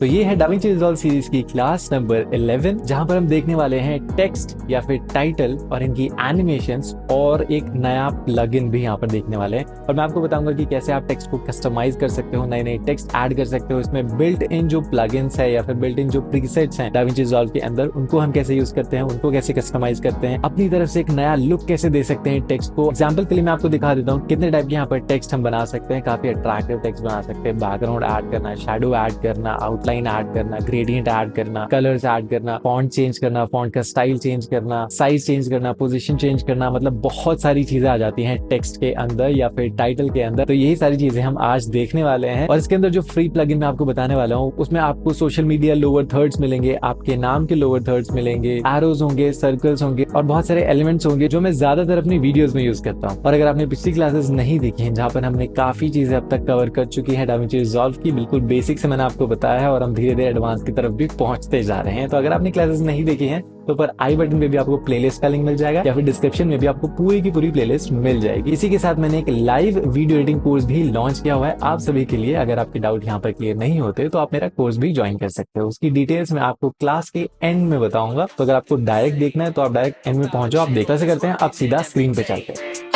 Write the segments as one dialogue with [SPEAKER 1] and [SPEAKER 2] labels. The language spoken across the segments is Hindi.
[SPEAKER 1] तो ये है डाविंची रिजॉल्व सीरीज की क्लास नंबर 11, जहां पर हम देखने वाले हैं टेक्स्ट या फिर टाइटल और इनकी एनिमेशंस और एक नया प्लगइन भी यहाँ पर देखने वाले हैं। और मैं आपको बताऊंगा कि कैसे आप टेक्स्ट को कस्टमाइज कर सकते हो, नए नए टेक्स्ट ऐड कर सकते हो। इसमें बिल्ट इन जो प्लगइन्स है या फिर बिल्ट इन जो प्रीसेट्स हैं डाविंची रिजॉल्व के अंदर, उनको हम कैसे यूज करते हैं, उनको कैसे कस्टमाइज करते हैं, अपनी तरफ से एक नया लुक कैसे दे सकते हैं टेक्स्ट को। एग्जाम्पल के लिए मैं आपको दिखा देता हूँ कितने टाइप के यहाँ पर टेक्स्ट हम बना सकते हैं। काफी अट्रैक्टिव टेक्स्ट बना सकते हैं, बैकग्राउंड ऐड करना, शैडो ऐड करना, आउटलाइन ऐड करना, ग्रेडियंट ऐड करना, कलर्स ऐड करना, फॉन्ट चेंज करना, फॉन्ट का स्टाइल चेंज करना, साइज चेंज करना, पोजीशन चेंज करना, मतलब बहुत सारी चीजें आ जाती हैं टेक्स्ट के अंदर या फिर टाइटल के अंदर। तो यही सारी चीजें हम आज देखने वाले हैं। और इसके अंदर जो फ्री प्लगइन मैं आपको बताने वाला हूँ, उसमें आपको सोशल मीडिया लोअर थर्ड्स मिलेंगे, आपके नाम के लोअर थर्ड्स मिलेंगे, एरोज होंगे, सर्कल्स होंगे और बहुत सारे एलिमेंट्स होंगे जो मैं ज्यादातर अपनी वीडियोस में यूज करता हूँ। और अगर आपने पिछली क्लासेस नहीं देखी हैं, जहाँ पर हमने काफी चीजें अब तक कवर कर चुकी है डाविंची रिजॉल्व की, बिल्कुल बेसिक से मैंने आपको बताया है और हम धीरे धीरे एडवांस की तरफ भी पहुंचते जा रहे हैं। तो अगर आपने क्लासेस नहीं देखी हैं तो ऊपर आई बटन पे भी आपको प्लेलिस्ट का लिंक मिल जाएगा या फिर डिस्क्रिप्शन में भी आपको पूरी की पूरी प्लेलिस्ट मिल जाएगी। इसी के साथ मैंने एक लाइव वीडियो एडिटिंग कोर्स भी लॉन्च किया हुआ है आप सभी के लिए। अगर आपके डाउट यहाँ पर क्लियर नहीं होते तो आप मेरा कोर्स भी ज्वाइन कर सकते हो। उसकी डिटेल्स मैं आपको क्लास के एंड में बताऊंगा। तो अगर आपको डायरेक्ट देखना है तो आप डायरेक्ट एंड में पहुंचो। आप देखा से करते हैं, आप सीधा स्क्रीन पे चलते हैं।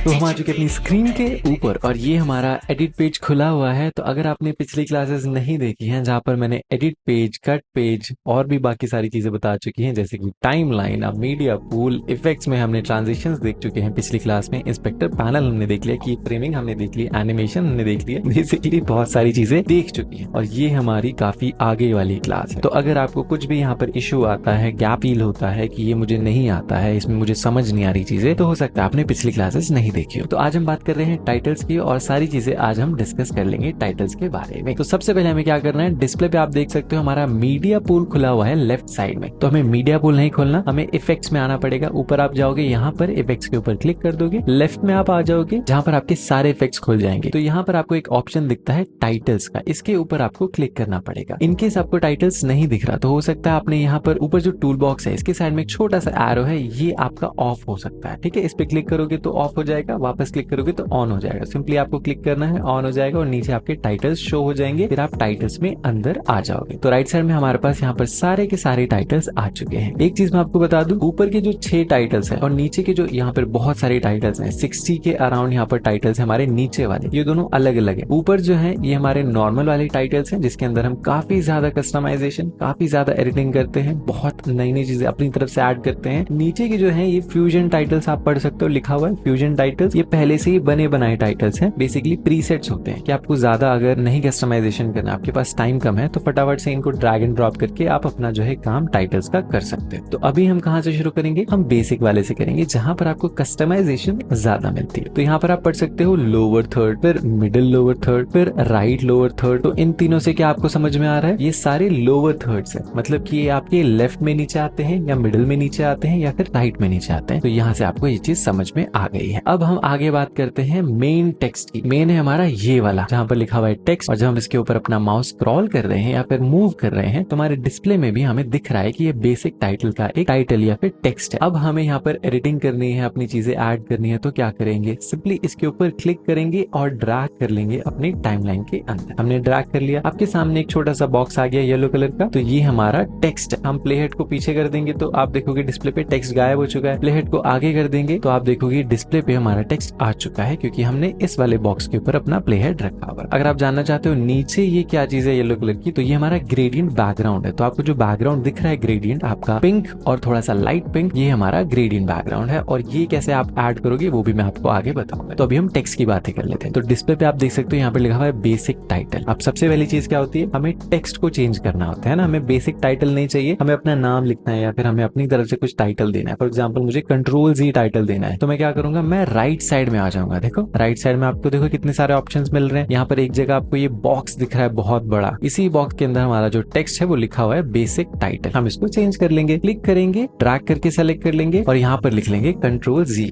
[SPEAKER 1] तो हम आ चुके अपनी स्क्रीन के ऊपर और ये हमारा एडिट पेज खुला हुआ है। तो अगर आपने पिछली क्लासेस नहीं देखी हैं, जहां पर मैंने एडिट पेज, कट पेज और भी बाकी सारी चीजें बता चुकी हैं, जैसे कि टाइमलाइन, अब मीडिया पूल, इफेक्ट्स में हमने ट्रांजिशंस देख चुके हैं पिछली क्लास में, इंस्पेक्टर पैनल हमने देख लिया, की फ्रेमिंग हमने देख ली, एनिमेशन हमने देख लिया, बेसिकली बहुत सारी चीजें देख चुकी हैं। और ये हमारी काफी आगे वाली क्लास है। तो अगर आपको कुछ भी यहाँ पर इशू आता है, गैप फील होता है कि ये मुझे नहीं आता है, इसमें मुझे समझ नहीं आ रही चीजें, तो हो सकता है आपने पिछली क्लासेस नहीं देखी हो। तो आज हम बात कर रहे हैं टाइटल्स की और सारी चीजें आज हम डिस्कस कर लेंगे टाइटल्स के बारे में। तो सबसे पहले हमें क्या करना है, डिस्प्ले पे आप देख सकते हो हमारा मीडिया पूल खुला हुआ है लेफ्ट साइड में। तो हमें मीडिया पूल नहीं खोलना, हमें इफेक्ट्स में आना पड़ेगा। ऊपर आप जाओगे, यहाँ पर इफेक्ट्स के ऊपर क्लिक कर दोगे, लेफ्ट में आप आ जाओगे जहां पर आपके सारे इफेक्ट्स खुल जाएंगे। तो यहाँ पर आपको एक ऑप्शन दिखता है टाइटल्स का, इसके ऊपर आपको क्लिक करना पड़ेगा। इनकेस आपको टाइटल्स नहीं दिख रहा तो हो सकता है आपने यहाँ पर ऊपर जो टूल बॉक्स है इसके साइड में एक छोटा सा एरो है, ये आपका ऑफ हो सकता है। ठीक है, इस पे क्लिक करोगे तो ऑफ हो जाएगा, वापस क्लिक करोगे तो ऑन हो जाएगा। सिंपली आपको क्लिक करना है, ऑन हो जाएगा और नीचे आपके टाइटल्स शो हो जाएंगे। फिर आप टाइटल्स में अंदर आ जाओगे। तो राइट साइड में हमारे पास यहाँ पर सारे के सारे टाइटल्स आ चुके हैं। एक चीज मैं आपको बता दूं, ऊपर के जो 6 टाइटल्स हैं और नीचे के जो यहाँ पर बहुत सारे टाइटल्स हैं, 60 के अराउंड यहाँ पर टाइटल्स हमारे नीचे वाले, ये दोनों अलग अलग है। ऊपर जो है ये हमारे नॉर्मल वाले टाइटल्स हैं, जिसके अंदर हम काफी ज्यादा कस्टमाइजेशन, काफी ज्यादा एडिटिंग करते हैं, बहुत नई नई चीजें अपनी तरफ से ऐड करते हैं। नीचे के जो है ये फ्यूजन टाइटल्स आप पढ़ सकते हो, लिखा हुआ है फ्यूजन टाइटल्स। ये पहले से ही बने बनाए टाइटल्स हैं, बेसिकली प्रीसेट्स होते हैं कि आपको ज्यादा अगर नहीं कस्टमाइजेशन करना, आपके पास टाइम कम है, तो फटाफट से इनको ड्रैग एंड ड्रॉप करके आप अपना जो है काम टाइटल्स का कर सकते हैं। तो अभी हम कहां से शुरू करेंगे, हम बेसिक वाले से करेंगे जहां पर आपको कस्टमाइजेशन ज्यादा मिलती है। तो यहाँ पर आप पढ़ सकते हो लोअर थर्ड, फिर मिडिल लोअर थर्ड, फिर राइट लोअर थर्ड। तो इन तीनों से क्या आपको समझ में आ रहा है, ये सारे लोअर थर्ड्स है, मतलब कि ये आपके लेफ्ट में नीचे आते हैं या मिडिल में नीचे आते हैं या फिर राइट में नीचे आते हैं। तो यहाँ से आपको ये चीज समझ में आ गई है। अब हम आगे बात करते हैं मेन टेक्स्ट की। मेन है हमारा ये वाला जहाँ पर लिखा हुआ है टेक्स्ट, और जब हम इसके ऊपर अपना माउस स्क्रॉल कर रहे हैं या फिर मूव कर रहे हैं तो हमारे डिस्प्ले में भी हमें दिख रहा है कि ये बेसिक टाइटल का एक टाइटल या फिर टेक्स्ट है। अब हमें यहाँ पर एडिटिंग करनी है, अपनी चीजें ऐड करनी है, तो क्या करेंगे, सिंपली इसके ऊपर क्लिक करेंगे और ड्रैग कर लेंगे अपनी टाइमलाइन के अंदर। हमने ड्रैग कर लिया, आपके सामने एक छोटा सा बॉक्स आ गया येलो कलर का, तो ये हमारा टेक्स्ट है। हम प्ले हेड को पीछे कर देंगे तो आप देखोगे डिस्प्ले पे टेक्स्ट गायब हो चुका है। प्ले हेड को आगे कर देंगे तो आप देखोगे डिस्प्ले पे हमारा टेक्स्ट आ चुका है, क्योंकि हमने इस वाले बॉक्स के ऊपर अपना प्ले हेड रखा हुआ। अगर आप जानना चाहते हो नीचे ये क्या चीज है येलो कलर की, तो ये हमारा ग्रेडियंट बैकग्राउंड है। तो आपको जो बैकग्राउंड दिख रहा है ग्रेडियंट आपका पिंक और थोड़ा सा लाइट पिंक, ये हमारा ग्रेडियंट बैकग्राउंड है। और ये कैसे आप ऐड करोगे वो भी मैं आपको आगे बताऊंगा। तो अभी हम टेक्स्ट की बातें कर लेते हैं। तो डिस्प्ले पे आप देख सकते हो यहाँ पे लिखा हुआ है बेसिक टाइटल। अब सबसे पहली चीज क्या होती है, हमें टेक्स्ट को चेंज करना होता है ना। हमें बेसिक टाइटल नहीं चाहिए, हमें अपना नाम लिखना है या फिर हमें अपनी तरफ से कुछ टाइटल देना है। फॉर एग्जाम्पल मुझे Ctrl+Z टाइटल देना है, तो मैं क्या करूंगा, मैं राइट साइड में आ जाऊंगा। देखो राइट साइड में आपको देखो कितने सारे ऑप्शंस मिल रहे हैं। यहाँ पर एक जगह आपको ये बॉक्स दिख रहा है बहुत बड़ा, इसी बॉक्स के अंदर हमारा जो टेक्स्ट है वो लिखा हुआ है बेसिक टाइटल। हम इसको चेंज कर लेंगे, क्लिक करेंगे, ड्रैग करके सेलेक्ट कर लेंगे और यहाँ पर लिख लेंगे Ctrl+Z।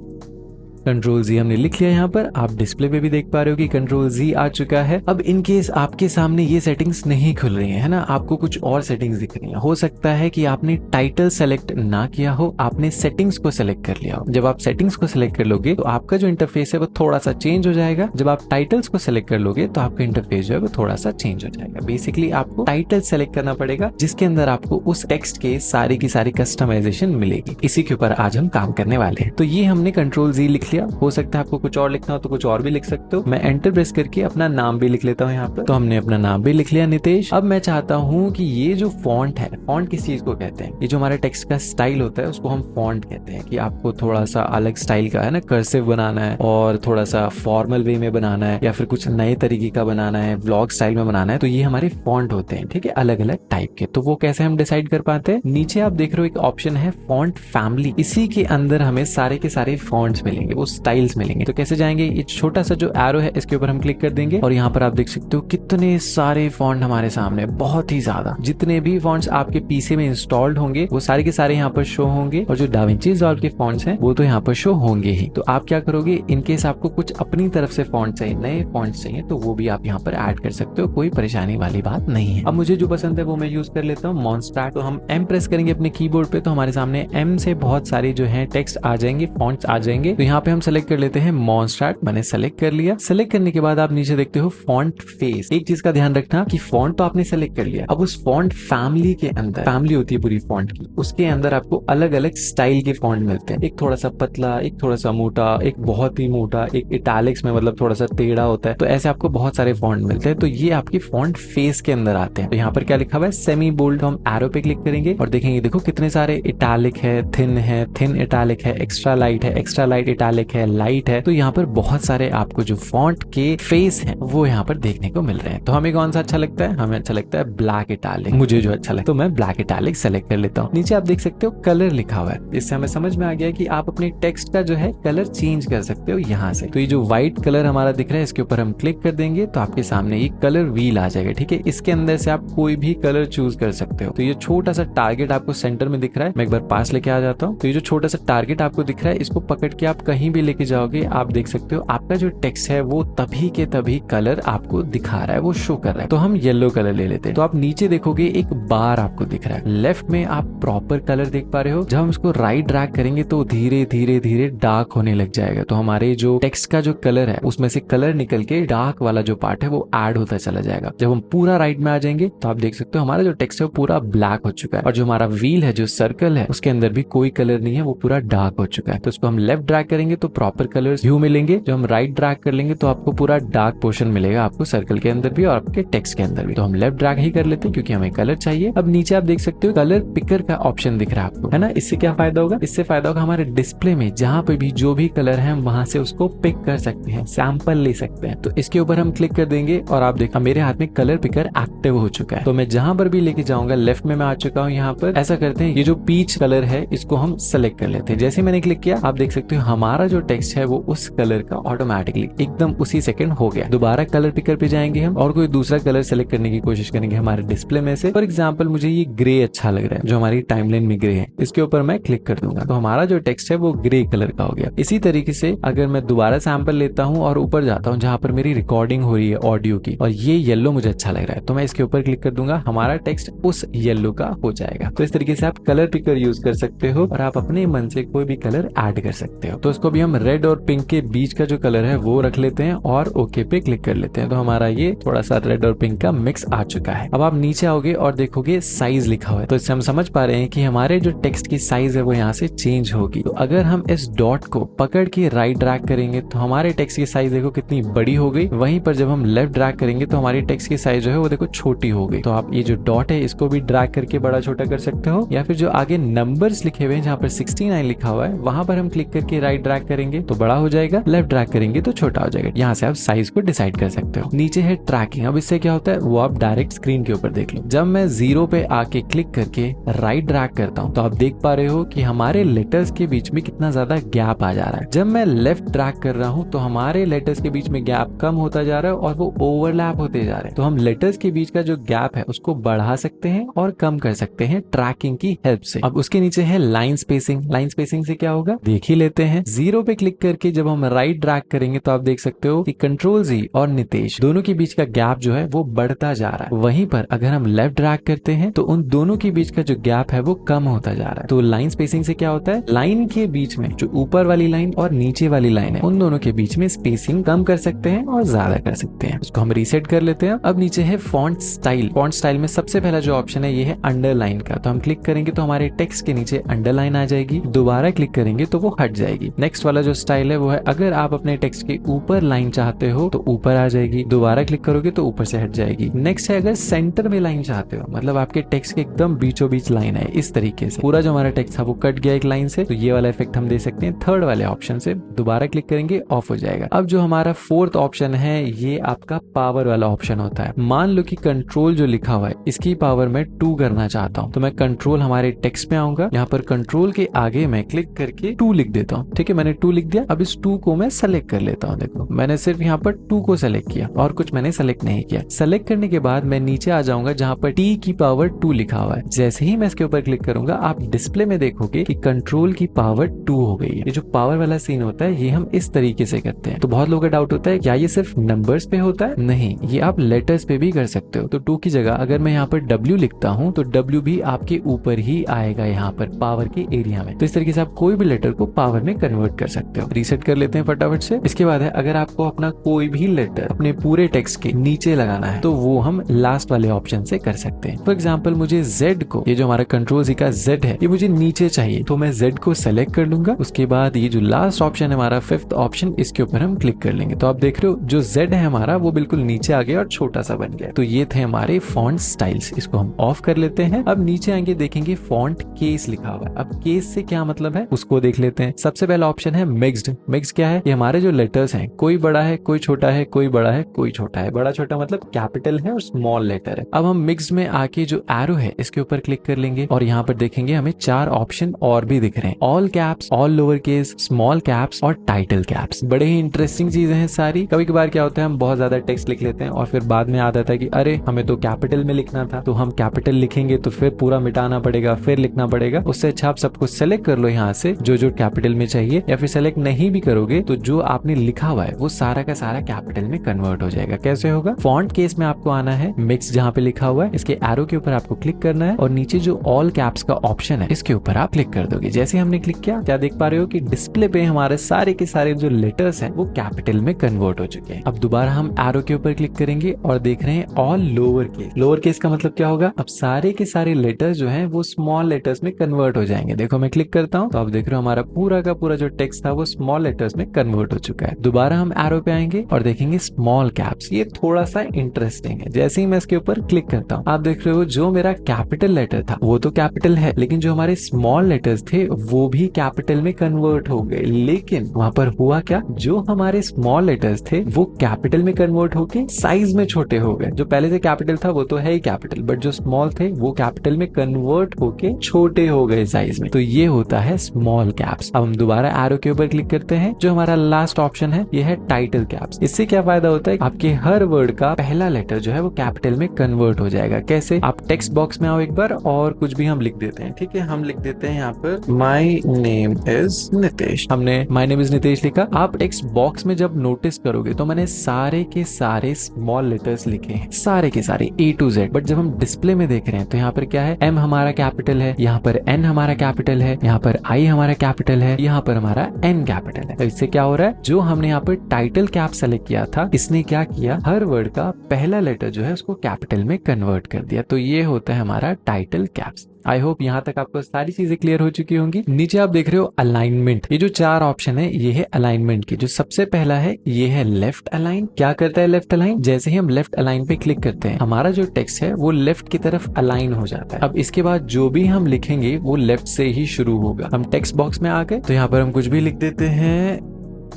[SPEAKER 1] कंट्रोल जी हमने लिख लिया। यहाँ पर आप डिस्प्ले पे भी देख पा रहे हो कि कंट्रोल जी आ चुका है। अब इन केस आपके सामने ये सेटिंग्स नहीं खुल रही है ना, आपको कुछ और सेटिंग्स दिख रही है, हो सकता है कि आपने टाइटल सेलेक्ट ना किया हो, आपने सेटिंग्स को सेलेक्ट कर लिया हो। जब आप सेटिंग्स को सेलेक्ट कर लोगे तो आपका जो इंटरफेस है वो थोड़ा सा चेंज हो जाएगा। जब आप टाइटल्स को सेलेक्ट कर लोगे तो आपका इंटरफेस जो है वो थोड़ा सा चेंज हो जाएगा। बेसिकली आपको टाइटल सेलेक्ट करना पड़ेगा जिसके अंदर आपको उस टेक्स्ट के सारी की सारी कस्टमाइजेशन मिलेगी। इसी के ऊपर आज हम काम करने वाले हैं। तो ये हमने कंट्रोल जी लिख लिया। हो सकता है आपको कुछ और लिखना हो तो कुछ और भी लिख सकते हो। मैं एंटर प्रेस करके अपना नाम भी लिख लेता हूँ यहाँ पर। तो हमने अपना नाम भी लिख लिया नितेश। अब मैं चाहता हूँ कि ये जो फॉन्ट है, फॉन्ट किस चीज को कहते हैं, ये जो हमारे टेक्स्ट का स्टाइल होता है उसको हम फॉन्ट कहते हैं। कि आपको थोड़ा सा अलग स्टाइल का है ना, कर्सिव बनाना है और थोड़ा सा फॉर्मल वे में बनाना है या फिर कुछ नए तरीके का बनाना है, व्लॉग स्टाइल में बनाना है, तो ये हमारे फॉन्ट होते हैं। ठीक है, अलग अलग टाइप के। तो वो कैसे हम डिसाइड कर पाते हैं, नीचे आप देख रहे हो एक ऑप्शन है फॉन्ट फैमिली। इसी के अंदर हमें सारे के सारे फॉन्ट्स मिलेंगे, वो स्टाइल्स मिलेंगे। तो कैसे जाएंगे, ये छोटा सा जो एरो है इसके ऊपर हम क्लिक कर देंगे और यहाँ पर आप देख सकते हो कितने सारे फॉन्ट हमारे सामने, बहुत ही ज्यादा। जितने भी फॉन्ट्स आपके पीसी में इंस्टॉल्ड होंगे वो सारे के सारे यहाँ पर शो होंगे और जो डाविंची रिजॉल्व के फॉन्ट्स हैं वो तो यहाँ पर शो होंगे ही। तो आप क्या करोगे, इनकेस आपको कुछ अपनी तरफ से फॉन्ट चाहिए, नए फॉन्ट्स चाहिए, तो वो भी आप यहाँ पर ऐड कर सकते हो, कोई परेशानी वाली बात नहीं है। अब मुझे जो पसंद है वो मैं यूज कर लेता हूँ, मॉन्स्टार्ट। तो हम एम प्रेस करेंगे अपने कीबोर्ड पे तो हमारे सामने एम से बहुत सारे जो है टेक्स्ट आ जाएंगे, फॉन्ट्स आ जाएंगे। तो यहाँ पे हम सेलेक्ट कर लेते हैं मॉन्स्टार्ट। मैंने सेलेक्ट कर लिया। सेलेक्ट करने के बाद आप नीचे देखते हो फॉन्ट फेस। एक चीज का ध्यान रखना कि फॉन्ट तो आपने सेलेक्ट कर लिया, अब उस फॉन्ट फैमिली के अंदर, फैमिली होती है पूरी फॉन्ट की, उसके अंदर आपको अलग अलग स्टाइल के फॉन्ट मिलते हैं। एक थोड़ा सा पतला, एक थोड़ा सा मोटा, एक बहुत ही मोटा, एक इटैलिक्स में मतलब थोड़ा सा टेढ़ा होता है। तो ऐसे आपको बहुत सारे फॉन्ट मिलते हैं। तो ये आपकी फॉन्ट फेस के अंदर आते हैं। तो यहाँ पर क्या लिखा हुआ है, सेमी बोल्ड। तो हम एरो पे क्लिक करेंगे और देखेंगे, देखो कितने सारे इटैलिक है, थिन इटैलिक है, एक्स्ट्रा लाइट है, एक्स्ट्रा लाइट इटैलिक है, लाइट है। तो यहाँ पर बहुत सारे आपको जो फॉन्ट के फेस हैं वो यहाँ पर देखने को मिल रहे हैं। तो हमें कौन सा अच्छा लगता है, हमें अच्छा लगता है ब्लैक इटैलिक। मुझे जो अच्छा लगता है तो मैं ब्लैक इटैलिक सेलेक्ट कर लेता हूँ। नीचे आप देख सकते हो कलर लिखा हुआ है। इससे हमें समझ में आ गया कि आप अपने टेक्स्ट का जो है कलर चेंज कर सकते हो यहाँ से। तो ये जो व्हाइट कलर हमारा दिख रहा है इसके ऊपर हम क्लिक कर देंगे तो आपके सामने ये कलर व्हील आ जाएगा। ठीक है, इसके अंदर से आप कोई भी कलर चूज कर सकते हो। तो ये छोटा सा टारगेट आपको सेंटर में दिख रहा है। मैं एक बार पास लेके आ जाता हूँ। तो ये जो छोटा सा टारगेट आपको दिख रहा है इसको पकड़ के आप कहीं भी लेके जाओगे, आप देख सकते हो आपका जो टेक्स्ट है वो तभी के तभी कलर आपको दिखा रहा है, वो शो कर रहा है। तो हम येलो कलर ले लेते हैं। तो आप नीचे देखोगे एक बार आपको दिख रहा है, लेफ्ट में आप प्रॉपर कलर देख पा रहे हो। जब हम इसको राइट ड्रैग करेंगे तो धीरे धीरे धीरे डार्क होने लग जाएगा। तो हमारे जो टेक्स्ट का जो कलर है उसमें से कलर निकल के डार्क वाला जो पार्ट है वो ऐड होता चला जाएगा। जब हम पूरा राइट में आ जाएंगे तो आप देख सकते हो हमारा जो टेक्स्ट है वो पूरा ब्लैक हो चुका है और जो हमारा व्हील है, जो सर्कल है, उसके अंदर भी कोई कलर नहीं है, वो पूरा डार्क हो चुका है। तो उसको हम लेफ्ट ड्रैग करेंगे तो प्रॉपर कलर्स व्यू मिलेंगे। जब हम राइट ड्रैग कर लेंगे तो आपको पूरा डार्क पोर्शन मिलेगा, आपको सर्कल के अंदर भी और आपके टेक्स्ट के अंदर भी। तो हम लेफ्ट ड्रैग ही कर लेते हैं क्योंकि हमें कलर चाहिए। अब नीचे आप देख सकते हो कलर पिकर का ऑप्शन दिख रहा है आपको, है ना। इससे क्या फायदा होगा, इससे फायदा होगा हमारे डिस्प्ले में जहां पे भी जो भी कलर है हम वहां से उसको पिक कर सकते हैं, सैंपल ले सकते हैं। तो इसके ऊपर हम क्लिक कर देंगे और आप देखा मेरे हाथ में कलर पिकर एक्टिव हो चुका है। तो मैं जहां पर भी लेके जाऊंगा, लेफ्ट में मैं आ चुका हूँ यहाँ पर। ऐसा करते हैं, ये जो पीच कलर है इसको हम सेलेक्ट कर लेते हैं। जैसे मैंने क्लिक किया आप देख सकते हो हमारा जो टेक्स्ट है वो उस कलर का ऑटोमेटिकली एकदम उसी सेकंड हो गया। दोबारा कलर पिकर पे जाएंगे हम और कोई दूसरा कलर सेलेक्ट करने की कोशिश करेंगे हमारे डिस्प्ले में से। फॉर एग्जाम्पल मुझे ये ग्रे अच्छा लग रहा है, जो हमारी टाइमलाइन में ग्रे है, इसके ऊपर मैं क्लिक कर दूंगा तो हमारा जो टेक्स्ट है वो ग्रे कलर का हो गया। इसी तरीके से अगर मैं दोबारा सैंपल लेता हूँ और ऊपर जाता हूँ जहां पर मेरी रिकॉर्डिंग हो रही है ऑडियो की, और ये येलो मुझे अच्छा लग रहा है तो मैं इसके ऊपर क्लिक कर दूंगा, हमारा टेक्स्ट उस येलो का हो जाएगा। तो इस तरीके से आप कलर पिकर यूज कर सकते हो और आप अपने मन से कोई भी कलर ऐड कर सकते हो। तो इसको भी हम रेड और पिंक के बीच का जो कलर है वो रख लेते हैं और ओके पे क्लिक कर लेते हैं। तो हमारा ये थोड़ा सा रेड और पिंक का मिक्स आ चुका है। अब आप नीचे आओगे और देखोगे साइज लिखा हुआ है, तो इससे हम समझ पा रहे हैं कि हमारे जो टेक्स्ट की साइज है वो यहाँ से चेंज होगी। तो अगर हम इस डॉट को पकड़ के राइट ड्रैग करेंगे तो हमारे टेक्स्ट की साइज देखो कितनी बड़ी हो गई। वहीं पर जब हम लेफ्ट ड्रैग करेंगे तो हमारी टेक्स्ट की साइज जो है वो देखो छोटी हो गई। तो आप ये जो डॉट है इसको भी ड्रैग करके बड़ा छोटा कर सकते हो, या फिर जो आगे नंबर्स लिखे हुए हैं जहाँ पर 69 लिखा हुआ है वहां पर हम क्लिक करके राइट ड्रैग करेंगे तो बड़ा हो जाएगा, लेफ्ट ड्रैग करेंगे तो छोटा हो जाएगा। यहाँ से आप साइज को डिसाइड कर सकते हो। नीचे है ट्रैकिंग। अब इससे क्या होता है वो आप डायरेक्ट स्क्रीन के ऊपर देख लो। जब मैं 0 पे आके क्लिक करके राइट ड्रैग करता हूँ तो आप देख पा रहे हो कि हमारे लेटर्स के बीच में कितना ज्यादा गैप आ जा रहा है। जब मैं लेफ्ट ड्रैग कर रहा हूँ तो हमारे लेटर्स के बीच में गैप कम होता जा रहा है और वो ओवरलैप होते जा रहे हैं। तो हम लेटर्स के बीच का जो गैप है उसको बढ़ा सकते हैं और कम कर सकते हैं ट्रैकिंग की हेल्प से। अब उसके नीचे है लाइन स्पेसिंग। लाइन स्पेसिंग से क्या होगा देख ही लेते हैं। हीरो पे क्लिक करके जब हम राइट ड्रैग करेंगे तो आप देख सकते हो कि कंट्रोल जी और नितेश दोनों के बीच का गैप जो है वो बढ़ता जा रहा है। वहीं पर अगर हम लेफ्ट ड्रैग करते हैं तो उन दोनों के बीच का जो गैप है वो कम होता जा रहा है। तो लाइन स्पेसिंग से क्या होता है, लाइन के बीच में जो ऊपर वाली लाइन और नीचे वाली लाइन है उन दोनों के बीच में स्पेसिंग कम कर सकते हैं और ज्यादा कर सकते हैं। उसको हम रीसेट कर लेते हैं। अब नीचे है फॉन्ट स्टाइल। फॉन्ट स्टाइल में सबसे पहला जो ऑप्शन है ये है अंडरलाइन का। तो हम क्लिक करेंगे तो हमारे टेक्स्ट के नीचे अंडरलाइन आ जाएगी, दोबारा क्लिक करेंगे तो वो हट जाएगी। नेक्स्ट वाला जो स्टाइल है वो है अगर आप अपने टेक्स्ट के ऊपर लाइन चाहते हो तो ऊपर आ जाएगी, दोबारा क्लिक करोगे तो ऊपर से हट जाएगी। नेक्स्ट है अगर सेंटर में लाइन चाहते हो, मतलब आपके टेक्स्ट के एकदम बीचों बीच लाइन है, इस तरीके से पूरा जो हमारा टेक्स्ट था वो कट गया एक लाइन से, तो ये वाला इफेक्ट हम दे सकते हैं थर्ड वाले ऑप्शन से। दोबारा क्लिक करेंगे ऑफ हो जाएगा। अब जो हमारा फोर्थ ऑप्शन है ये आपका पावर वाला ऑप्शन होता है। मान लो कि कंट्रोल जो लिखा हुआ है इसकी पावर मैं 2 करना चाहता हूँ, तो मैं कंट्रोल हमारे टेक्स्ट में आऊंगा, यहाँ पर कंट्रोल के आगे मैं क्लिक करके 2 लिख देता हूँ। ठीक है, मैंने 2 लिख दिया। अब इस 2 को मैं सेलेक्ट कर लेता हूँ। देखो मैंने सिर्फ यहाँ पर 2 को सेलेक्ट किया और कुछ मैंने सेलेक्ट नहीं किया। सेलेक्ट करने के बाद मैं नीचे आ जाऊंगा जहाँ पर टी की पावर 2 लिखा हुआ है। जैसे ही मैं इसके ऊपर क्लिक करूंगा आप डिस्प्ले में देखोगे कि कंट्रोल की पावर 2 हो गई है। ये जो पावर वाला सीन होता है ये हम इस तरीके से करते हैं। तो बहुत लोगों का डाउट होता है क्या ये सिर्फ नंबर्स पे होता है? नहीं, ये आप लेटर्स पे भी कर सकते हो। तो 2 की जगह अगर मैं यहाँ पर W लिखता हूँ तो W भी आपके ऊपर ही आएगा यहाँ पर पावर के एरिया में। तो इस तरीके से आप कोई भी लेटर को पावर में कन्वर्ट कर सकते हो। रीसेट कर लेते हैं फटाफट से। इसके बाद है अगर आपको अपना कोई भी लेटर अपने पूरे टेक्स्ट के नीचे लगाना है तो वो हम लास्ट वाले ऑप्शन से कर सकते हैं। फॉर एग्जाम्पल मुझे Z को, ये जो हमारा कंट्रोल जी का Z है, ये मुझे नीचे चाहिए तो मैं Z को सेलेक्ट कर लूंगा। उसके बाद ये जो लास्ट ऑप्शन है हमारा फिफ्थ ऑप्शन, इसके ऊपर हम क्लिक कर लेंगे। तो आप देख रहे हो जो Z है हमारा वो बिल्कुल नीचे आ गया और छोटा सा बन गया। तो ये थे हमारे फॉन्ट स्टाइल्स। इसको हम ऑफ कर लेते हैं। अब नीचे आएंगे देखेंगे फॉन्ट केस लिखा हुआ है। अब केस से क्या मतलब है उसको देख लेते हैं। सबसे पहला ऑप्शन है मिक्स्ड। मिक्स क्या है? ये हमारे जो लेटर्स हैं कोई बड़ा है कोई छोटा है, कोई बड़ा है कोई छोटा है। बड़ा छोटा मतलब कैपिटल है और स्मॉल लेटर है। अब हम मिक्स्ड में आके जो एरो है इसके ऊपर क्लिक कर लेंगे और यहाँ पर देखेंगे हमें 4 ऑप्शन और भी दिख रहे हैं। All caps, all lower case, small caps और टाइटल कैप्स। बड़े ही इंटरेस्टिंग चीजें हैं सारी। कभी कभार क्या होता है हम बहुत ज्यादा टेक्स्ट लिख लेते हैं और फिर बाद में याद आता है कि अरे हमें तो कैपिटल में लिखना था, तो हम कैपिटल लिखेंगे तो फिर पूरा मिटाना पड़ेगा, फिर लिखना पड़ेगा। उससे अच्छा आप सब कुछ सेलेक्ट कर लो यहाँ से जो जो कैपिटल में चाहिए, या फिर सेलेक्ट नहीं भी करोगे तो जो आपने लिखा हुआ है वो सारा का सारा कैपिटल में कन्वर्ट हो जाएगा। कैसे होगा? फॉन्ट केस में आपको आना है, मिक्स जहाँ पे लिखा हुआ है इसके एरो के ऊपर आपको क्लिक करना है और नीचे जो ऑल कैप्स का ऑप्शन है इसके ऊपर आप क्लिक कर दोगे। जैसे हमने क्लिक किया क्या देख पा रहे हो कि डिस्प्ले पे हमारे सारे के सारे जो लेटर्स हैं वो कैपिटल में कन्वर्ट हो चुके हैं। अब दोबारा हम एरो के ऊपर क्लिक करेंगे और देख रहे हैं all lower case. Lower case का मतलब क्या होगा? अब सारे के सारे लेटर्स जो हैं वो स्मॉल लेटर्स में कन्वर्ट हो जाएंगे। देखो मैं क्लिक करता हूँ तो आप देख रहे हो हमारा पूरा का पूरा जो टेक्स्ट था वो स्मॉल लेटर्स में कन्वर्ट हो चुका है। दोबारा हम एरो पे आएंगे और देखेंगे स्मॉल कैप्स। ये थोड़ा सा इंटरेस्टिंग है। जैसे ही मैं इसके ऊपर क्लिक करता हूँ आप देख रहे हो जो मेरा कैपिटल लेटर था वो तो कैपिटल है, लेकिन जो हमारे स्मॉल लेटर्स थे वो भी कैपिटल में कन्वर्ट हो गए। लेकिन वहां पर हुआ क्या, जो हमारे स्मॉल लेटर्स थे वो कैपिटल में कन्वर्ट होके साइज में छोटे हो गए। जो पहले से कैपिटल था वो तो है ही कैपिटल, बट जो स्मॉल थे वो कैपिटल में कन्वर्ट होके छोटे हो गए साइज में। तो ये होता है स्मॉल कैप्स। अब हम दोबारा एरो के ऊपर क्लिक करते हैं। जो हमारा लास्ट ऑप्शन है ये है टाइटल कैप्स। इससे क्या फायदा होता है, आपके हर वर्ड का पहला लेटर जो है वो कैपिटल में कन्वर्ट हो जाएगा। कैसे? आप टेक्स्ट बॉक्स में आओ एक बार और कुछ भी हम लिख देते हैं। ठीक है, हम लिख देते हैं यहाँ पर माई नेम इज नितेश। हमने माई नेम इज नितेश लिखा। आप टेक्स्ट बॉक्स में जब नोटिस करोगे तो मैंने सारे के सारे स्मॉल लेटर्स लिखे हैं, सारे के सारे A to Z। बट जब हम डिस्प्ले में देख रहे हैं तो यहाँ पर क्या है, M हमारा कैपिटल है, यहाँ पर N हमारा कैपिटल है, यहाँ पर I हमारा कैपिटल है, यहाँ पर हमारा N कैपिटल है। तो इससे क्या हो रहा है, जो हमने यहाँ पर टाइटल कैप सेलेक्ट किया था इसने क्या किया, हर वर्ड का पहला लेटर जो है उसको कैपिटल में कन्वर्ट कर दिया। तो ये होता है हमारा टाइटल कैप्स। आई होप यहाँ तक आपको सारी चीजें क्लियर हो चुकी होंगी। नीचे आप देख रहे हो अलाइनमेंट। ये जो 4 ऑप्शन है ये है अलाइनमेंट की। जो सबसे पहला है ये है लेफ्ट अलाइन। क्या करता है लेफ्ट अलाइन? जैसे ही हम लेफ्ट अलाइन पे क्लिक करते हैं हमारा जो टेक्स्ट है वो लेफ्ट की तरफ अलाइन हो जाता है। अब इसके बाद जो भी हम लिखेंगे वो लेफ्ट से ही शुरू होगा। हम टेक्स्ट बॉक्स में आ गए तो यहाँ पर हम कुछ भी लिख देते हैं।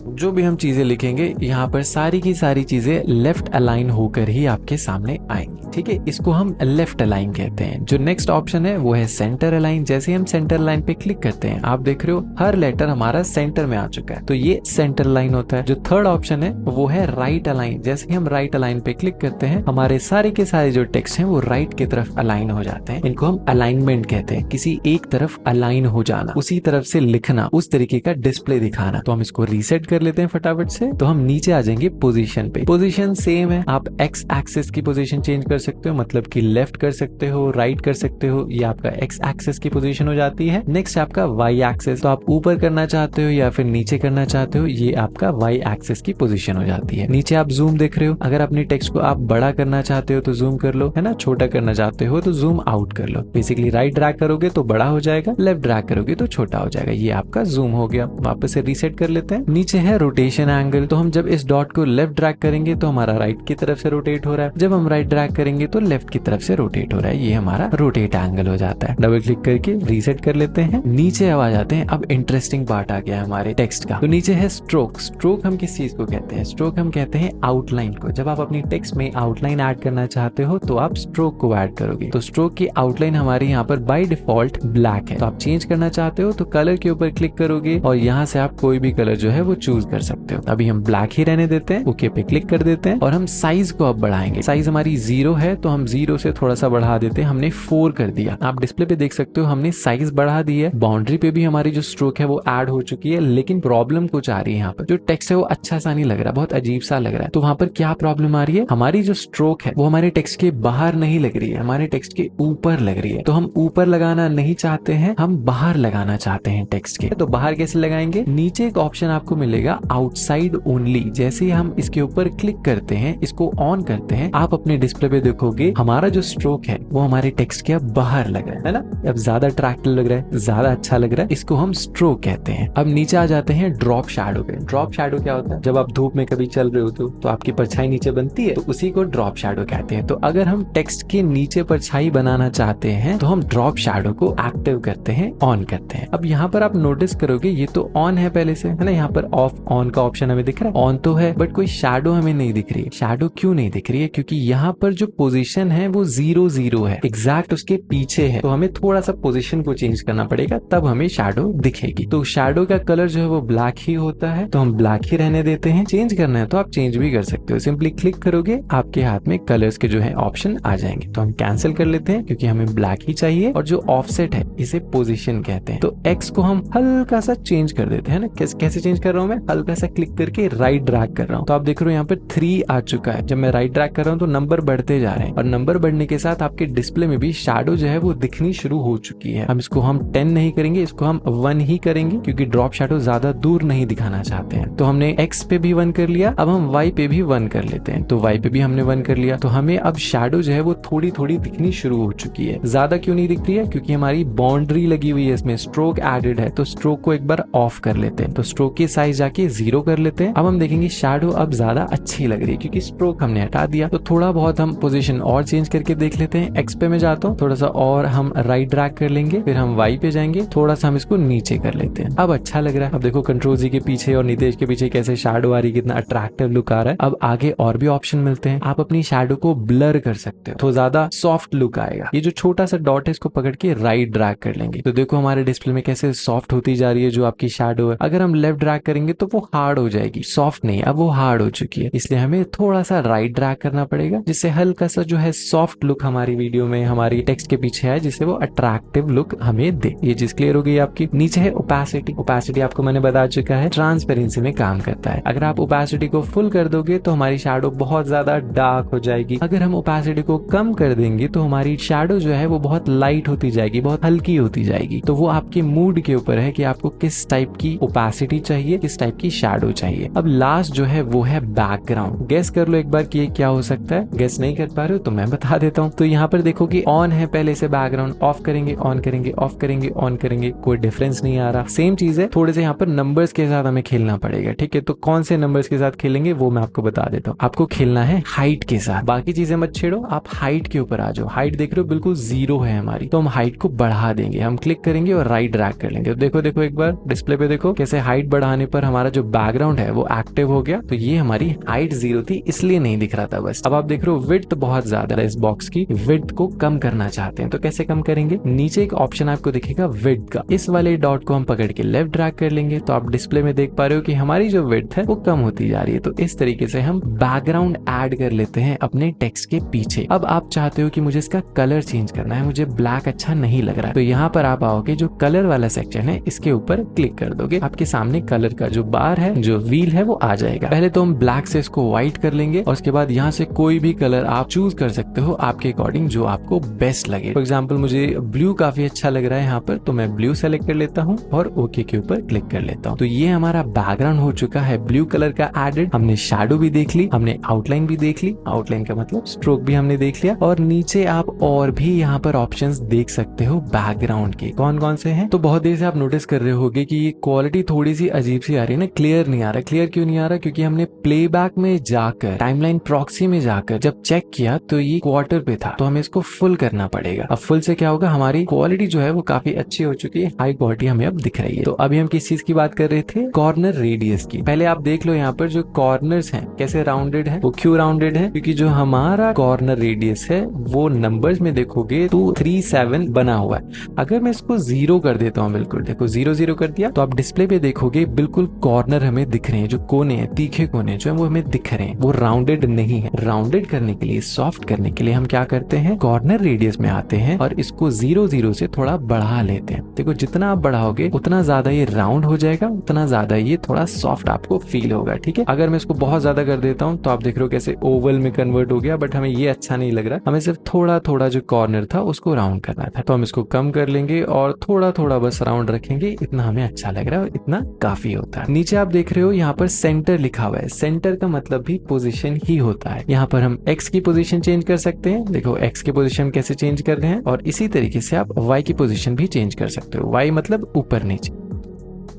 [SPEAKER 1] जो भी हम चीजें लिखेंगे यहाँ पर सारी की सारी चीजें लेफ्ट अलाइन होकर ही आपके सामने आएंगी, ठीक है। इसको हम लेफ्ट अलाइन कहते हैं। जो नेक्स्ट ऑप्शन है वो है सेंटर अलाइन। जैसे हम सेंटर लाइन पे क्लिक करते हैं, आप देख रहे हो हर लेटर हमारा सेंटर में आ चुका है, तो ये सेंटर लाइन होता है। जो थर्ड ऑप्शन है वो है राइट अलाइन। जैसे हम राइट अलाइन पे क्लिक करते हैं, हमारे सारे के सारे जो टेक्स्ट हैं वो राइट की तरफ अलाइन हो जाते हैं। इनको हम अलाइनमेंट कहते हैं, किसी एक तरफ अलाइन हो जाना, उसी तरफ से लिखना, उस तरीके का डिस्प्ले दिखाना। तो हम इसको रीसेट कर लेते हैं फटाफट से। तो हम नीचे आ जाएंगे पोजीशन पे। पोजीशन सेम है, आप एक्स एक्सिस की पोजीशन चेंज कर सकते हो, मतलब कि लेफ्ट कर सकते हो, राइट कर सकते हो। ये आपका एक्स एक्सिस की पोजीशन हो जाती है। नेक्स्ट आपका वाई एक्सिस, तो आप ऊपर करना चाहते हो या फिर नीचे करना चाहते हो, ये आपका वाई एक्सिस की पोजीशन हो जाती है। नीचे आप जूम देख रहे हो, अगर अपने टेक्स्ट को आप बड़ा करना चाहते हो तो जूम कर लो, है ना। छोटा करना चाहते हो तो जूम आउट कर लो। बेसिकली राइट ड्रैग करोगे तो बड़ा हो जाएगा, लेफ्ट ड्रैग करोगे तो छोटा हो जाएगा। ये आपका जूम हो गया। वापस से रीसेट कर लेते हैं। नीचे है रोटेशन एंगल, तो हम जब इस डॉट को लेफ्ट ड्रैग करेंगे तो हमारा राइट की तरफ से रोटेट हो रहा है, जब हम राइट ड्रैग करेंगे तो लेफ्ट की तरफ से रोटेट हो रहा है। ये हमारा रोटेट एंगल हो जाता है। डबल क्लिक करके रीसेट कर लेते हैं। नीचे अब आ जाते हैं। अब इंटरेस्टिंग पार्ट आ गया हमारे टेक्स्ट का। तो नीचे है स्ट्रोक। स्ट्रोक हम किस चीज को कहते हैं? स्ट्रोक हम कहते हैं आउटलाइन को। जब आप अपनी टेक्स्ट में आउटलाइन ऐड करना चाहते हो तो आप स्ट्रोक को ऐड करोगे। तो स्ट्रोक की आउटलाइन हमारी यहाँ पर बाय डिफॉल्ट ब्लैक है। तो आप चेंज करना चाहते हो तो कलर के ऊपर क्लिक करोगे और यहाँ से आप कोई भी कलर जो है वो चूज कर सकते हो। अभी हम ब्लैक ही रहने देते हैं, ओके पे क्लिक कर देते हैं और हम साइज को अब बढ़ाएंगे। साइज हमारी 0 है तो हम 0 से थोड़ा सा बढ़ा देते हैं। हमने 4 कर दिया। आप डिस्प्ले पे देख सकते हो हमने साइज बढ़ा दी है। बाउंड्री पे भी हमारी जो स्ट्रोक है वो ऐड हो चुकी है, लेकिन प्रॉब्लम कुछ आ रही है। यहाँ पर जो टेक्स्ट है वो अच्छा सा नहीं लग रहा, बहुत अजीब सा लग रहा है। तो वहां पर क्या प्रॉब्लम आ रही है? हमारी जो स्ट्रोक है वो हमारे टेक्स्ट के बाहर नहीं लग रही है, हमारे टेक्स्ट के ऊपर लग रही है। तो हम ऊपर लगाना नहीं चाहते हैं, हम बाहर लगाना चाहते हैं टेक्स्ट के। तो बाहर कैसे लगाएंगे? नीचे एक ऑप्शन आपको मिलेगा आउटसाइड ओनली। जैसे ही हम इसके ऊपर क्लिक करते हैं, इसको ऑन करते हैं, आप अपने डिस्प्ले पे देखोगे हमारा जो स्ट्रोक है वो हमारे टेक्स्ट के अब बाहर लग रहा है ना। अब ज्यादा अट्रैक्टिव लग रहा है, ज्यादा अच्छा लग रहा है। इसको हम स्ट्रोक कहते हैं। अब नीचे आ जाते हैं ड्रॉप शैडो पे। ड्रॉप शैडो क्या होता है? जब आप धूप में कभी चल रहे हो तो आपकी परछाई नीचे बनती है, तो उसी को ड्रॉप शैडो कहते हैं। तो अगर हम टेक्स्ट के नीचे परछाई बनाना चाहते हैं तो हम ड्रॉप शैडो को एक्टिव करते हैं, ऑन करते हैं। अब यहाँ पर आप नोटिस करोगे ये तो ऑन है पहले से, है ना। यहाँ पर ऑफ ऑन का ऑप्शन हमें दिख रहा है, ऑन तो है बट कोई शैडो हमें नहीं दिख रही है। शैडो क्यों नहीं दिख रही है? क्योंकि यहाँ पर जो पोजीशन है वो 0-0 है, एग्जैक्ट उसके पीछे है। तो हमें थोड़ा सा पोजीशन को चेंज करना पड़ेगा, तब हमें शैडो दिखेगी। तो शैडो का कलर जो है वो ब्लैक ही होता है, तो हम ब्लैक ही रहने देते हैं। चेंज करना है तो आप चेंज भी कर सकते हो, सिंपली क्लिक करोगे आपके हाथ में कलर्स के जो है ऑप्शन आ जाएंगे। तो हम कैंसिल कर लेते हैं क्योंकि हमें ब्लैक ही चाहिए। और जो ऑफसेट है इसे पोजीशन कहते हैं। तो एक्स को हम हल्का सा चेंज कर देते हैं ना। कैसे चेंज कर रहा हूं मैं? हल्का सा क्लिक करके राइट ड्रैग कर रहा हूं। तो आप देख रहे हो यहाँ पर 3 आ चुका है। जब मैं राइट ड्रैग कर रहा हूँ तो नंबर बढ़ते जा रहे हैं और नंबर बढ़ने के साथ आपके डिस्प्ले में भी शैडो जो है वो दिखनी शुरू हो चुकी है। हम इसको हम 10 नहीं करेंगे, इसको हम 1 ही करेंगे क्योंकि ड्रॉप शैडो ज्यादा दूर नहीं दिखाना चाहते हैं। तो हमने एक्स पे भी 1 कर लिया, अब हम वाई पे भी 1 कर लेते हैं। तो वाई पे भी हमने 1 कर लिया। तो हमें अब शैडो जो है वो थोड़ी थोड़ी दिखनी शुरू हो चुकी है। ज्यादा क्यों नहीं दिख रही है? क्योंकि हमारी बाउंड्री लगी हुई है, इसमें स्ट्रोक एडेड है। तो स्ट्रोक को एक बार ऑफ कर लेते हैं। तो स्ट्रोक की साइज जाके 0 कर लेते हैं। अब हम देखेंगे शैडो अब ज्यादा अच्छी लग रही है क्योंकि स्ट्रोक हमने हटा दिया। तो थोड़ा बहुत हम पोजीशन और चेंज करके देख लेते हैं। एक्स पे मैं जाता हूँ, थोड़ा सा और हम राइट ड्रैग कर लेंगे, फिर हम वाई पे जाएंगे, थोड़ा सा हम इसको नीचे कर लेते हैं। अब अच्छा लग रहा है। अब देखो कंट्रोल जी के पीछे और नितेश के पीछे कैसे शैडो आ रही है, कितना अट्रैक्टिव लुक आ रहा है। अब आगे और भी ऑप्शन मिलते हैं। आप अपनी शैडो को ब्लर कर सकते हो तो ज्यादा सॉफ्ट लुक आएगा। ये जो छोटा सा डॉट है इसको पकड़ के राइट ड्रैग कर लेंगे तो देखो हमारे डिस्प्ले में कैसे सॉफ्ट होती जा रही है जो आपकी शैडो है। अगर हम लेफ्ट ड्रैग करेंगे तो वो हार्ड हो जाएगी, सॉफ्ट नहीं, अब वो हार्ड हो चुकी है। इसलिए हमें थोड़ा सा राइट ड्रैग करना पड़ेगा जिससे हल्का सा जो है सॉफ्ट लुक हमारी वीडियो में, हमारी टेक्स्ट के पीछे है, जिससे वो अट्रैक्टिव लुक हमें दे। ये चीज क्लियर हो गई आपकी। नीचे है ओपेसिटी। ओपेसिटी आपको मैंने बता चुका है ट्रांसपेरेंसी में काम करता है। अगर आप ओपेसिटी को फुल कर दोगे तो हमारी शैडो बहुत ज्यादा डार्क हो जाएगी। अगर हम ओपेसिटी को कम कर देंगे तो हमारी शैडो जो है वो बहुत लाइट होती जाएगी, बहुत हल्की होती जाएगी। तो वो आपके मूड के ऊपर है कि आपको किस टाइप की ओपेसिटी चाहिए, किस टाइप की शैडो चाहिए। अब लास्ट जो है वो है बैकग्राउंड। गेस कर लो एक बार कि ये क्या हो सकता है। गेस नहीं कर पा रहे हो तो मैं बता देता हूँ। तो यहाँ पर देखो कि ऑन है पहले से बैकग्राउंड, ऑफ करेंगे, ऑन करेंगे, ऑफ करेंगे, ऑन करेंगे, कोई डिफरेंस नहीं आ रहा। सेम चीज है, थोड़े से यहाँ पर नंबर्स के साथ हमें खेलना पड़ेगा। ठीक है, तो कौन से नंबर्स के साथ खेलेंगे वो मैं आपको बता देता हूँ। आपको खेलना है हाइट के साथ। बाकी चीजें मत छेड़ो, आप हाइट के ऊपर आ जाओ। हाइट देख रहे हो बिल्कुल 0 है हमारी, तो हम हाइट को बढ़ा देंगे। हम क्लिक करेंगे और राइट ड्रैग कर लेंगे। देखो देखो एक बार डिस्प्ले पे देखो कैसे हाइट बढ़ाने पर हमारा जो बैकग्राउंड है वो एक्टिव हो गया। तो ये हमारी हाइट 0 थी इसलिए नहीं दिख रहा था बस। अब आप देख रहे हो विड्थ बहुत ज्यादा है इस बॉक्स की, विड्थ को कम करना चाहते हैं तो कैसे कम करेंगे? नीचे एक ऑप्शन आपको दिखेगा विड्थ का, इस वाले डॉट को हम पकड़ के लेफ्ट ड्रैग कर लेंगे तो आप डिस्प्ले में देख पा रहे हो कि हमारी जो विड्थ है वो कम होती जा रही है। तो इस तरीके से हम बैकग्राउंड ऐड कर लेते हैं अपने टेक्स्ट के पीछे। अब आप चाहते हो कि मुझे इसका कलर चेंज करना है, मुझे ब्लैक अच्छा नहीं लग रहा है, तो यहाँ पर आप आओगे, जो कलर वाला सेक्शन है इसके ऊपर क्लिक कर दोगे, आपके सामने कलर का जो बार है, जो व्हील है वो आ जाएगा। पहले तो हम ब्लैक से इसको व्हाइट कर लेंगे और उसके बाद यहाँ से कोई भी कलर आप चूज कर सकते हो आपके अकॉर्डिंग जो आपको बेस्ट लगे। फॉर एग्जाम्पल मुझे ब्लू काफी अच्छा लग रहा है यहाँ पर, तो मैं ब्लू सेलेक्ट कर लेता हूँ और ओके के ऊपर क्लिक कर लेता हूँ। तो ये हमारा बैकग्राउंड हो चुका है ब्लू कलर का एडेड। हमने शैडो भी देख ली, हमने आउटलाइन भी देख ली, आउटलाइन का मतलब स्ट्रोक भी हमने देख लिया, और नीचे आप और भी यहाँ पर ऑप्शंस देख सकते हो बैकग्राउंड के। कौन कौन से हैं? तो बहुत देर से आप नोटिस कर रहे होगे कि ये क्वालिटी थोड़ी सी अजीब सी आ रही है ना, क्लियर नहीं आ रहा। क्लियर क्यों नहीं आ रहा? क्योंकि हमने प्लेबैक में जाकर, टाइमलाइन प्रॉक्सी में जाकर जब चेक किया तो ये क्वार्टर पे था, तो हमें इसको फुल करना पड़ेगा। अब फुल से क्या होगा, हमारी क्वालिटी जो है वो काफी अच्छी हो चुकी है, हाई क्वालिटी हमें अब दिख रही है। तो अभी हम किस चीज की बात कर रहे थे? कॉर्नर रेडियस की। पहले आप देख लो यहाँ पर जो कॉर्नर्स हैं कैसे राउंडेड है। वो क्यों राउंडेड है? क्योंकि जो हमारा कॉर्नर रेडियस है वो नंबर्स में देखोगे 237 बना हुआ है। अगर मैं इसको 0 कर देता हूँ, बिल्कुल देखो 0 0 कर दिया, तो आप डिस्प्ले पे देखोगे बिल्कुल कॉर्नर हमें दिख रहे हैं, जो कोने हैं, तीखे कोने जो है वो हमें दिख रहे हैं, वो राउंडेड नहीं है। राउंडेड करने के लिए, सॉफ्ट करने के लिए हम क्या करते हैं, कॉर्नर रेडियस में आते हैं और इसको 0 0 से थोड़ा बढ़ा लेते हैं। देखो जितना आप बढ़ाओगे उतना ज्यादा ये राउंड हो जाएगा, उतना ज्यादा ये थोड़ा सॉफ्ट आपको फील होगा। ठीक है, अगर मैं इसको बहुत ज्यादा कर देता हूँ तो आप देख रहे हो कैसे ओवल में कन्वर्ट हो गया, बट हमें ये अच्छा नहीं लग रहा। हमें सिर्फ थोड़ा थोड़ा जो कॉर्नर था उसको राउंड करना था, तो हम इसको कम कर लेंगे और थोड़ा थोड़ा बस राउंड रखेंगे। इतना हमें अच्छा लग रहा है और इतना काफी होता है। नीचे आप देख रहे हो यहाँ पर सेंटर लिखा हुआ है। सेंटर का मतलब भी पोजीशन ही होता है। यहाँ पर हम एक्स की पोजीशन चेंज कर सकते हैं। देखो एक्स की पोजीशन कैसे चेंज कर रहे हैं, और इसी तरीके से आप वाई की पोजीशन भी चेंज कर सकते हो। वाई मतलब ऊपर नीचे।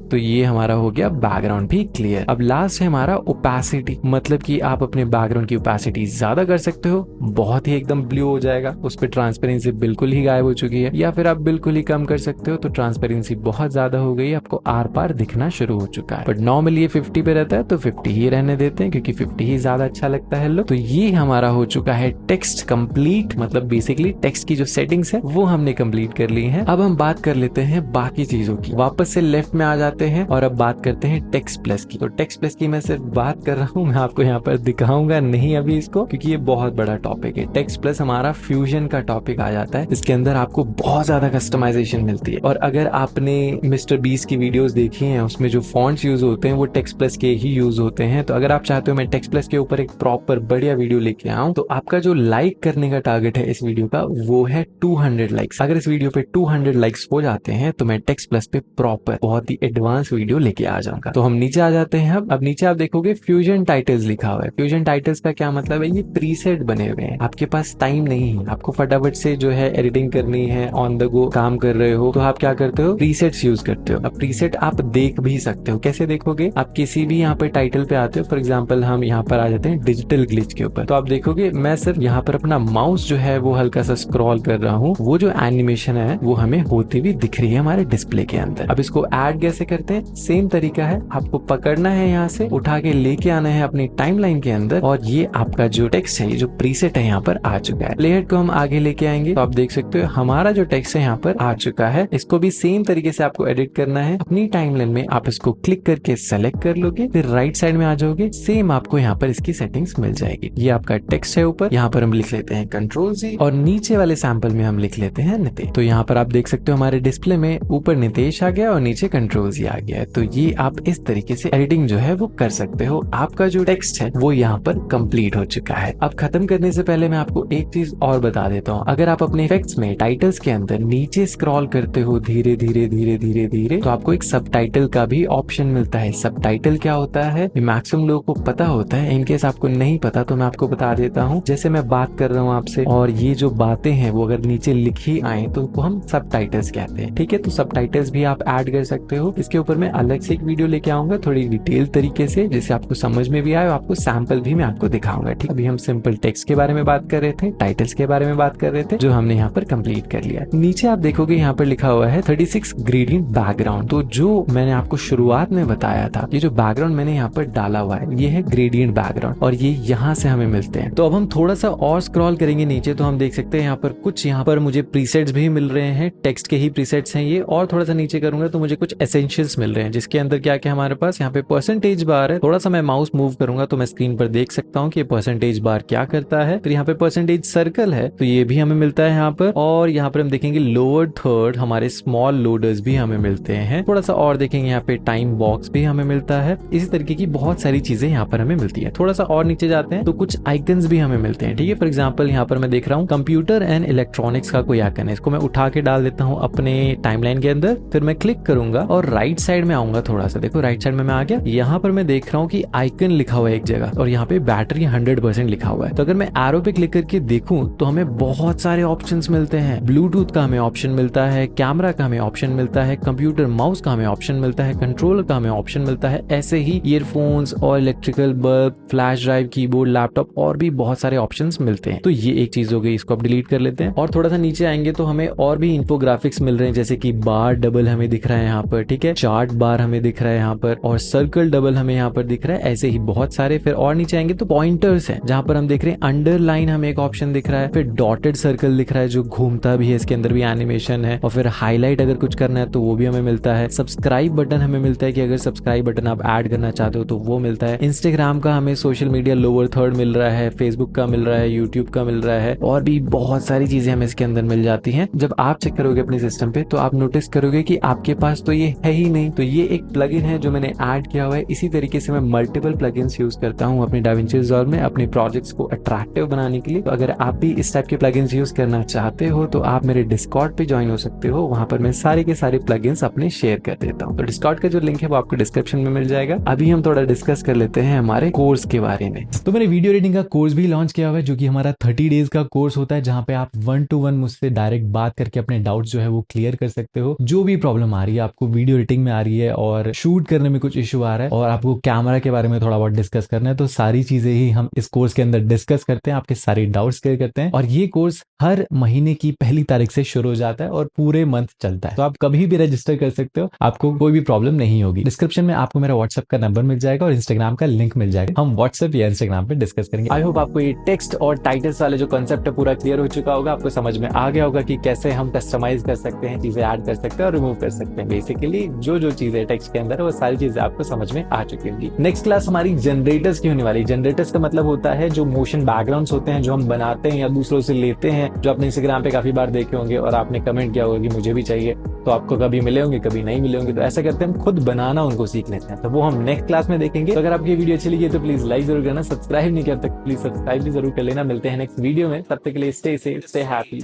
[SPEAKER 1] तो ये हमारा हो गया बैकग्राउंड भी क्लियर। अब लास्ट है हमारा ओपेसिटी, मतलब कि आप अपने बैकग्राउंड की ओपेसिटी ज्यादा कर सकते हो, बहुत ही एकदम ब्लू हो जाएगा, उस पर ट्रांसपेरेंसी बिल्कुल ही गायब हो चुकी है, या फिर आप बिल्कुल ही कम कर सकते हो, तो ट्रांसपेरेंसी बहुत ज्यादा हो गई, आपको आर पार दिखना शुरू हो चुका है। बट नॉर्मली ये 50 पे रहता है तो 50 ही रहने देते हैं, क्योंकि 50 ही ज्यादा अच्छा लगता है लोग। तो ये हमारा हो चुका है टेक्स्ट कंप्लीट, मतलब बेसिकली टेक्स्ट की जो सेटिंग्स है वो हमने कंप्लीट कर ली है। अब हम बात कर लेते हैं बाकी चीजों की। वापस से लेफ्ट में आ जाते हैं और अब बात करते हैं टेक्स्ट प्लस की। तो टेक्स्ट प्लस की मैं सिर्फ बात कर रहा हूँ, मैं आपको यहाँ पर दिखाऊंगा नहीं अभी इसको, क्योंकि ये बहुत बड़ा टॉपिक है। टेक्स्ट प्लस हमारा फ्यूजन का टॉपिक आ जाता है, इसके अंदर आपको बहुत ज्यादा कस्टमाइजेशन मिलती है। और अगर आपने मिस्टर बीस्ट की वीडियोस देखी हैं, उसमें जो फॉन्ट्स यूज होते हैं वो टेक्स्ट प्लस के ही यूज होते हैं। तो अगर आप चाहते हो मैं टेक्स्ट प्लस के ऊपर एक प्रॉपर बढ़िया वीडियो लेके आऊँ, तो आपका जो लाइक करने का टारगेट है इस वीडियो का वो है 200 लाइक्स। अगर इस वीडियो पे 200 लाइक्स हो जाते हैं तो मैं टेक्स्ट प्लस पे प्रॉपर बहुत ही एडवांस वीडियो लेके आ जाऊंगा। तो हम नीचे आ जाते हैं। अब नीचे आप देखोगे फ्यूजन टाइटल्स लिखा हुआ है। फ्यूजन टाइटल्स का क्या मतलब है, ये प्रीसेट बने हुए हैं, आपके पास टाइम नहीं है, आपको फटाफट से जो है एडिटिंग करनी है, ऑन द गो काम कर रहे हो, तो आप क्या करते हो, प्रीसेट्स यूज करते हो। अब प्रीसेट आप देख भी सकते हो, कैसे देखोगे, आप किसी भी यहाँ पे टाइटल पे आते हो, फॉर एग्जाम्पल हम यहाँ पर आ जाते हैं डिजिटल ग्लिच के ऊपर, तो आप देखोगे मैं सिर्फ यहाँ पर अपना माउस जो है वो हल्का सा स्क्रॉल कर रहा हूँ, वो जो एनिमेशन है वो हमें होती हुई दिख रही है हमारे डिस्प्ले के अंदर। अब इसको ऐड कैसे करते हैं, सेम तरीका है, आपको पकड़ना है, यहाँ से उठा के लेके आना है अपनी टाइमलाइन के अंदर, और ये आपका जो टेक्स्ट है, ये जो प्रीसेट है यहाँ पर आ चुका है। प्लेहेड को हम आगे लेके आएंगे तो आप देख सकते हो हमारा जो टेक्स्ट है यहाँ पर आ चुका है। इसको भी सेम तरीके से आपको एडिट करना है। अपनी टाइमलाइन में आप इसको क्लिक करके सेलेक्ट कर लोगे, फिर राइट साइड में आ जाओगे, सेम आपको यहाँ पर इसकी सेटिंग्स मिल जाएगी। ये आपका टेक्स्ट है ऊपर, यहाँ पर हम लिख लेते हैं Ctrl+C, और नीचे वाले सैंपल में हम लिख लेते हैं नितेश। तो यहाँ पर आप देख सकते हो हमारे डिस्प्ले में ऊपर नितेश आ गया और नीचे Ctrl+C आ गया है। तो ये आप इस तरीके से एडिटिंग जो है वो कर सकते हो। आपका जो टेक्स्ट है वो यहाँ पर कंप्लीट हो चुका है। अब खत्म करने से पहले मैं आपको एक चीज और बता देता हूँ, अगर आप अपने इफेक्ट्स में टाइटल्स के अंदर नीचे स्क्रॉल करते हो धीरे धीरे धीरे धीरे धीरे, तो आपको एक सबटाइटल का भी ऑप्शन मिलता है। सबटाइटल क्या होता है, मैक्सिमम लोगों को पता होता है, इनकेस आपको नहीं पता तो मैं आपको बता देता हूँ। जैसे मैं बात कर रहा हूँ आपसे और ये जो बातें हैं वो अगर नीचे लिखी आए तो हम सबटाइटल्स कहते हैं। ठीक है, तो सबटाइटल्स भी आप ऐड कर सकते हो। इसके के ऊपर मैं अलग से एक वीडियो लेके आऊंगा थोड़ी डिटेल तरीके से, जिससे आपको समझ में भी आए और आपको सैंपल भी मैं आपको दिखाऊंगा। ठीक, अभी हम सिंपल टेक्स्ट के बारे में बात कर रहे थे, टाइटल्स के बारे में बात कर रहे थे, जो हमने यहाँ पर कंप्लीट कर लिया। नीचे आप देखोगे यहाँ पर लिखा हुआ है 36 ग्रेडियंट बैकग्राउंड। तो जो मैंने आपको शुरुआत में बताया था, ये जो बैकग्राउंड मैंने यहाँ पर डाला हुआ है ये है ग्रेडियंट बैकग्राउंड और ये यहाँ से हमें मिलते हैं। तो अब हम थोड़ा सा और स्क्रॉल करेंगे नीचे तो हम देख सकते हैं यहाँ पर कुछ यहाँ पर मुझे प्रीसेट्स भी मिल रहे हैं, टेक्स्ट के ही प्रीसेट्स हैं ये। और थोड़ा सा नीचे करूंगा तो मुझे कुछ एसेंशियल्स मिल रहे हैं, जिसके अंदर क्या क्या हमारे पास यहाँ पे परसेंटेज बार है। थोड़ा सा मैं माउस मूव करूंगा तो मैं स्क्रीन पर देख सकता हूँ कि परसेंटेज बार क्या करता है। फिर यहाँ पे परसेंटेज सर्कल है तो ये भी हमें मिलता है यहाँ पर। और यहाँ पर हम देखेंगे लोअर थर्ड हमारे स्मॉल लोडर्स भी हमें मिलते हैं। थोड़ा सा और देखेंगे यहाँ पे टाइम बॉक्स भी हमें मिलता है। इसी तरीके की बहुत सारी चीजें यहाँ पर हमें मिलती है। थोड़ा सा और नीचे जाते हैं तो कुछ आइकन्स भी हमें मिलते हैं। ठीक है, फॉर एग्जांपल यहाँ पर मैं देख रहा हूँ कंप्यूटर एंड इलेक्ट्रॉनिक्स का कोई आइकन है, इसको मैं उठा के डाल देता हूँ अपने टाइमलाइन के अंदर। फिर मैं क्लिक करूंगा और राइट साइड में आऊंगा, थोड़ा सा देखो राइट साइड में मैं आ गया। यहाँ पर मैं देख रहा हूँ कि आइकन लिखा हुआ है एक जगह और यहाँ पे बैटरी 100% लिखा हुआ है। तो अगर मैं एरो पे क्लिक करके देखूं तो हमें बहुत सारे ऑप्शंस मिलते हैं। ब्लूटूथ का हमें ऑप्शन मिलता है, कैमरा का हमें ऑप्शन मिलता है, कंप्यूटर माउस का हमें ऑप्शन मिलता है, कंट्रोलर का हमें ऑप्शन मिलता है। ऐसे ही ईयरफोन्स और electrical bulb, flash drive, keyboard, laptop और भी बहुत सारे ऑप्शंस मिलते हैं। तो ये एक चीज हो गई, इसको आप डिलीट कर लेते हैं। और थोड़ा सा नीचे आएंगे तो हमें और भी इंफोग्राफिक्स मिल रहे हैं, जैसे कि बार डबल हमें दिख रहा है यहाँ पर, ठीक है, चार्ट बार हमें दिख रहा है यहाँ पर और सर्कल डबल हमें यहाँ पर दिख रहा है। ऐसे ही बहुत सारे। फिर और नीचे आएंगे तो पॉइंटर्स है, जहां पर हम देख रहे हैं अंडरलाइन हमें एक ऑप्शन दिख रहा है, फिर डॉटेड सर्कल दिख रहा है जो घूमता भी है, इसके अंदर भी एनिमेशन है। और फिर हाईलाइट अगर कुछ करना है तो वो भी हमें मिलता है। सब्सक्राइब बटन हमें मिलता है कि अगर सब्सक्राइब बटन आप ऐड करना चाहते हो तो वो मिलता है। इंस्टाग्राम का हमें सोशल मीडिया लोअर थर्ड मिल रहा है, फेसबुक का मिल रहा है, यूट्यूब का मिल रहा है और भी बहुत सारी चीजें हमें इसके अंदर मिल जाती हैं। जब आप चेक करोगे अपने सिस्टम पे तो आप नोटिस करोगे कि आपके पास तो ये है ही नहीं। तो ये एक प्लगइन है जो मैंने ऐड किया हुआ है। इसी तरीके से मैं मल्टीपल प्लगइन्स यूज करता हूँ अपने डाविंची रिजॉल्व में अपने प्रोजेक्ट्स को अट्रैक्टिव बनाने के लिए। तो अगर आप भी इस टाइप के प्लगइन्स यूज करना चाहते हो तो आप मेरे डिस्कॉर्ड पे ज्वाइन हो सकते हो। वहां पर मैं सारे के सारे प्लगइन्स अपने शेयर कर देता हूँ। तो डिस्कॉर्ड का जो लिंक है वो आपको डिस्क्रिप्शन में मिल जाएगा। अभी हम थोड़ा डिस्कस कर लेते हैं हमारे कोर्स के बारे में।
[SPEAKER 2] तो मैंने वीडियो एडिटिंग का कोर्स भी लॉन्च किया हुआ है, जो कि हमारा 30 डेज का कोर्स होता है, जहां पे आप 1-to-1 मुझसे डायरेक्ट बात करके अपने डाउट्स जो है वो क्लियर कर सकते हो। जो भी प्रॉब्लम आ रही है आपको वीडियो एडिटिंग में आ रही है और शूट करने में कुछ इशू आ रहा है और आपको कैमरा के बारे में थोड़ा बहुत डिस्कस करना है, तो सारी चीजें ही हम इस कोर्स के अंदर डिस्कस करते हैं, आपके सारे डाउट्स क्लियर करते हैं। और ये कोर्स हर महीने की पहली तारीख से शुरू हो जाता है और पूरे मंथ चलता है। तो आप कभी भी रजिस्टर कर सकते हो, आपको कोई भी प्रॉब्लम नहीं होगी। डिस्क्रिप्शन में आपको मेरा व्हाट्सएप का नंबर मिल जाएगा और इंस्टाग्राम का लिंक मिल जाएगा। हम व्हाट्सएप या इंस्टाग्राम पे डिस्कस करेंगे।
[SPEAKER 1] आई होप आपको ये टेक्स्ट और टाइटल्स वाले जो कंसेप्ट है पूरा क्लियर हो चुका होगा, आपको समझ में आ गया होगा कि कैसे हम कस्टमाइज कर सकते हैं, चीजें ऐड कर सकते हैं और रिमूव कर सकते हैं। बेसिकली जो जो चीजें टेक्स्ट के अंदर है वो सारी चीजें आपको समझ में आ चुकी होंगी। नेक्स्ट क्लास हमारी जनरेटर्स की होने वाली। जनरेटर्स का मतलब होता है जो मोशन बैकग्राउंड्स होते हैं जो हम बनाते हैं या दूसरों से लेते हैं, जो आपने इंस्टाग्राम पे काफी बार देखे होंगे और आपने कमेंट किया होगा कि मुझे भी चाहिए। तो आपको कभी मिले होंगे कभी नहीं मिले होंगे, तो ऐसा करते हैं हम खुद बनाना उनको सीख लेते हैं। तो वो हम नेक्स्ट क्लास में देखेंगे। तो अगर आपकी वीडियो अच्छी लगी तो प्लीज लाइक जरूर करना, सब्सक्राइब नहीं किया तो प्लीज सब्सक्राइब भी जरूर कर लेना। मिलते हैं नेक्स्ट वीडियो में, तब तक के लिए stay safe, stay happy,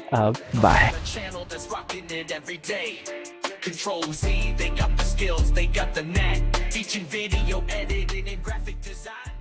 [SPEAKER 1] bye.
[SPEAKER 3] Control Z, they got the skills, they got the knack, teaching video editing and graphic design.